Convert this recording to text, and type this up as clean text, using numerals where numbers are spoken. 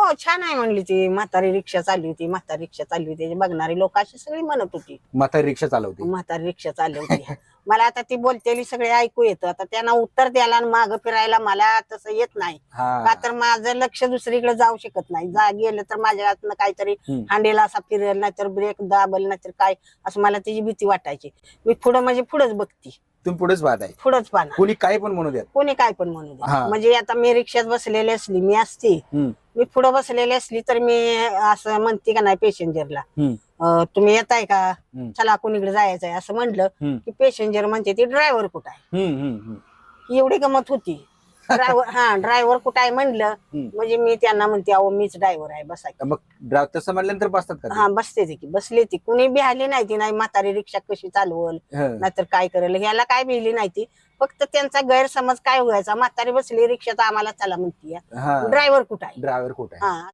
हो छान आहे म्हणली ती, म्हातारी रिक्षा चालली होती, म्हातारी रिक्षा चालली होती, बघणारी लोक अशी सगळी म्हणत होती म्हातारी रिक्षा चालवते. म्हातारी रिक्षा चालवती. मला आता ती बोलतेली सगळे ऐकू येतं, आता त्यांना उत्तर द्यायला आणि मागं फिरायला मला तसं येत नाही. का तर माझं लक्ष दुसरीकडे जाऊ शकत नाही. गेलं तर माझ्या हातनं काहीतरी हांडेला असा फिरेल, नाहीतर ब्रेक दाबल, नाहीतर काय, असं मला त्याची भीती वाटायची. मी पुढं म्हणजे पुढंच बघती, तुम्ही पुढेच पाहताय, पुढंच पाहणार. कोणी काय पण म्हणू द्या, कोणी काय पण म्हणू द्या. म्हणजे आता मी रिक्षात बसलेली असली, मी असती, मी पुढे बसलेली असली तर मी असं म्हणते का नाही पेसेंजरला, तुम्ही येताय का, चला कोणीकडे जायचंय असं म्हणलं की पेसेंजर म्हणते ती ड्रायव्हर कुठं आहे. एवढी गमत होती. ड्रायव्हर कुठं आहे म्हणलं म्हणजे मी त्यांना म्हणते अहो मीच ड्रायव्हर आहे, बसा. मग तसं म्हणल्यानंतर बसतात का? बसते ती की बसली ती, कुणी बिहाली नाही ती, नाही म्हातारी रिक्षा कशी चालवल नाहीतर काय करेल ह्याला काय बिहली नाही ती. फक्त त्यांचा गैरसमज काय व्हायचा, म्हातारी बसली रिक्षात आम्हाला चला म्हणती, ड्रायव्हर कुठं आहे, ड्रायव्हर कुठं आहे.